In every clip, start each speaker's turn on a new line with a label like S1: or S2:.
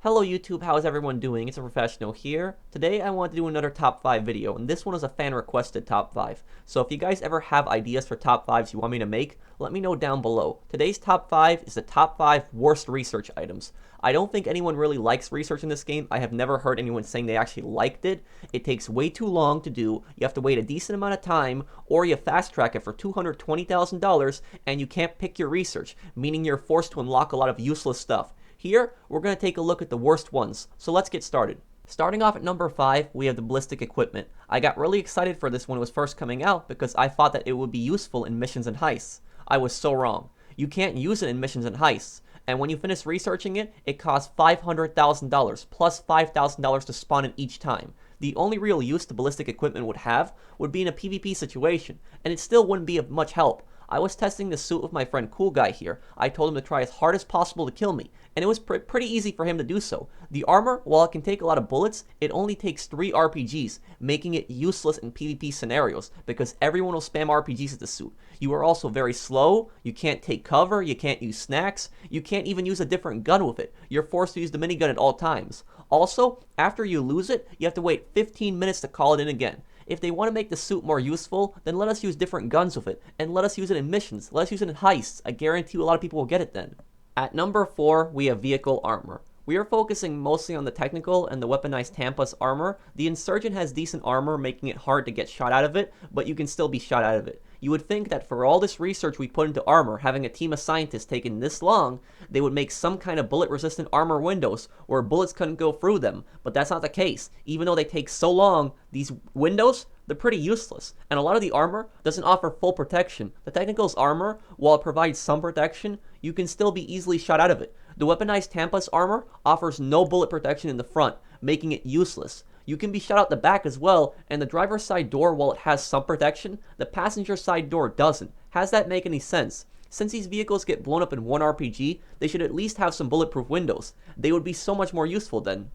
S1: Hello YouTube, how is everyone doing? It's a professional here. Today I want to do another top 5 video, and this one is a fan requested top 5. So if you guys ever have ideas for top 5s you want me to make, let me know down below. Today's top 5 is the top 5 worst research items. I don't think anyone really likes research in this game. I have never heard anyone saying they actually liked it. It takes way too long to do, you have to wait a decent amount of time, or you fast track it for $220,000, and you can't pick your research, meaning you're forced to unlock a lot of useless stuff. Here, we're going to take a look at the worst ones, so let's get started. Starting off at number 5, we have the ballistic equipment. I got really excited for this when it was first coming out because I thought that it would be useful in missions and heists. I was so wrong. You can't use it in missions and heists, and when you finish researching it, it costs $500,000 plus $5,000 to spawn it each time. The only real use the ballistic equipment would have would be in a PvP situation, and it still wouldn't be of much help. I was testing the suit with my friend Cool Guy here. I told him to try as hard as possible to kill me, and it was pretty easy for him to do so. The armor, while it can take a lot of bullets, it only takes 3 RPGs, making it useless in PvP scenarios, because everyone will spam RPGs at the suit. You are also very slow, you can't take cover, you can't use snacks, you can't even use a different gun with it. You're forced to use the minigun at all times. Also, after you lose it, you have to wait 15 minutes to call it in again. If they want to make the suit more useful, then let us use different guns with it, and let us use it in missions, let us use it in heists. I guarantee you a lot of people will get it then. At number 4, we have vehicle armor. We are focusing mostly on the technical and the Weaponized Tampa's armor. The Insurgent has decent armor, making it hard to get shot out of it, but you can still be shot out of it. You would think that for all this research we put into armor, having a team of scientists taking this long, they would make some kind of bullet-resistant armor windows where bullets couldn't go through them, but that's not the case. Even though they take so long, these windows, they're pretty useless, and a lot of the armor doesn't offer full protection. The Technical's armor, while it provides some protection, you can still be easily shot out of it. The Weaponized Tampa's armor offers no bullet protection in the front, making it useless. You can be shot out the back as well, and the driver's side door, while it has some protection, the passenger side door doesn't. How does that make any sense? Since these vehicles get blown up in one RPG, they should at least have some bulletproof windows. They would be so much more useful then.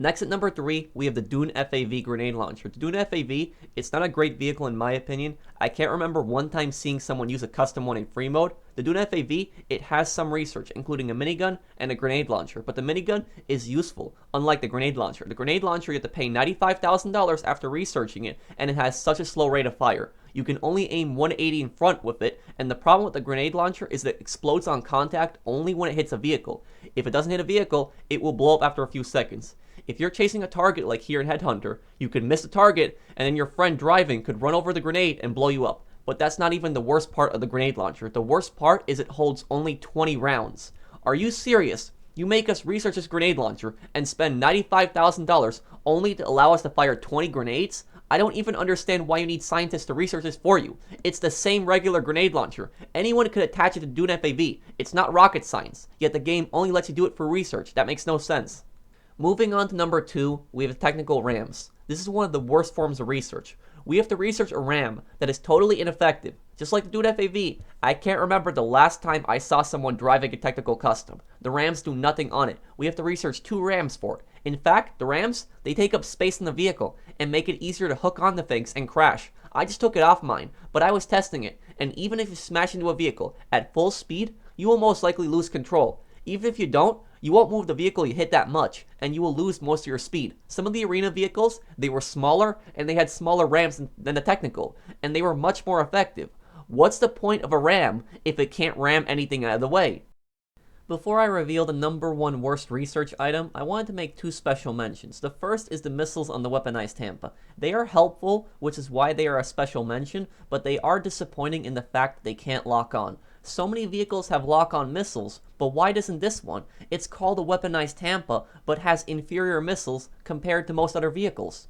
S1: Next at number 3, we have the Dune FAV grenade launcher. The Dune FAV, it's not a great vehicle in my opinion. I can't remember one time seeing someone use a custom one in free mode. The Dune FAV, it has some research, including a minigun and a grenade launcher, but the minigun is useful, unlike the grenade launcher. The grenade launcher, you have to pay $95,000 after researching it, and it has such a slow rate of fire. You can only aim 180 in front with it, and the problem with the grenade launcher is that it explodes on contact only when it hits a vehicle. If it doesn't hit a vehicle, it will blow up after a few seconds. If you're chasing a target like here in Headhunter, you could miss the target, and then your friend driving could run over the grenade and blow you up. But that's not even the worst part of the grenade launcher. The worst part is it holds only 20 rounds. Are you serious? You make us research this grenade launcher and spend $95,000 only to allow us to fire 20 grenades? I don't even understand why you need scientists to research this for you. It's the same regular grenade launcher. Anyone could attach it to Dune FAV. It's not rocket science, yet the game only lets you do it for research. That makes no sense. Moving on to number 2, we have technical rams. This is one of the worst forms of research. We have to research a ram that is totally ineffective. Just like the Dune FAV, I can't remember the last time I saw someone driving a technical custom. The rams do nothing on it. We have to research 2 rams for it. In fact, the rams, they take up space in the vehicle and make it easier to hook onto things and crash. I just took it off mine, but I was testing it, and even if you smash into a vehicle at full speed, you will most likely lose control. Even if you don't, you won't move the vehicle you hit that much, and you will lose most of your speed. Some of the arena vehicles, they were smaller, and they had smaller rams than the technical, and they were much more effective. What's the point of a ram if it can't ram anything out of the way? Before I reveal the number 1 worst research item, I wanted to make 2 special mentions. The first is the missiles on the Weaponized Tampa. They are helpful, which is why they are a special mention, but they are disappointing in the fact that they can't lock on. So many vehicles have lock-on missiles, but why doesn't this one? It's called a Weaponized Tampa, but has inferior missiles compared to most other vehicles.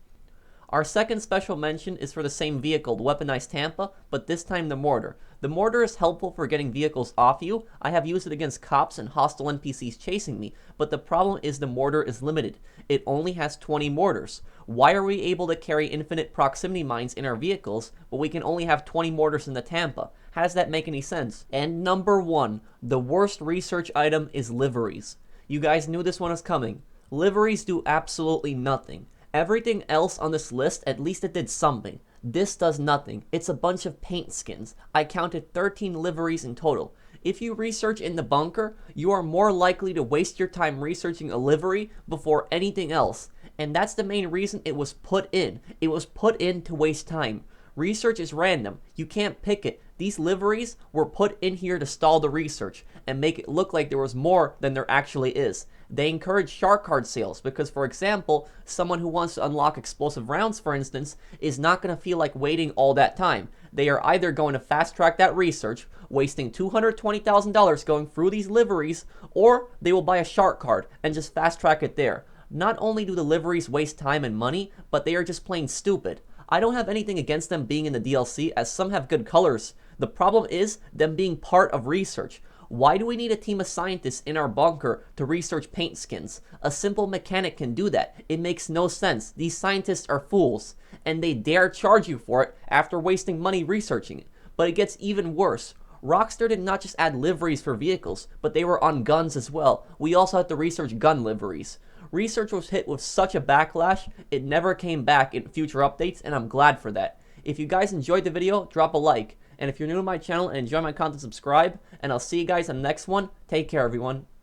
S1: Our second special mention is for the same vehicle, the Weaponized Tampa, but this time the mortar. The mortar is helpful for getting vehicles off you. I have used it against cops and hostile NPCs chasing me, but the problem is the mortar is limited. It only has 20 mortars. Why are we able to carry infinite proximity mines in our vehicles, but we can only have 20 mortars in the Tampa? How does that make any sense? And number 1, the worst research item is liveries. You guys knew this one was coming. Liveries do absolutely nothing. Everything else on this list, at least it did something. This does nothing. It's a bunch of paint skins. I counted 13 liveries in total. If you research in the bunker, you are more likely to waste your time researching a livery before anything else. And that's the main reason it was put in. It was put in to waste time. Research is random. You can't pick it. These liveries were put in here to stall the research and make it look like there was more than there actually is. They encourage shark card sales because, for example, someone who wants to unlock explosive rounds, for instance, is not going to feel like waiting all that time. They are either going to fast track that research, wasting $220,000 going through these liveries, or they will buy a shark card and just fast track it there. Not only do the liveries waste time and money, but they are just plain stupid. I don't have anything against them being in the DLC, as some have good colors. The problem is them being part of research. Why do we need a team of scientists in our bunker to research paint skins? A simple mechanic can do that. It makes no sense. These scientists are fools, and they dare charge you for it after wasting money researching it. But it gets even worse. Rockstar did not just add liveries for vehicles, but they were on guns as well. We also had to research gun liveries. Research was hit with such a backlash, it never came back in future updates, and I'm glad for that. If you guys enjoyed the video, drop a like. And if you're new to my channel and enjoy my content, subscribe. And I'll see you guys on the next one. Take care, everyone.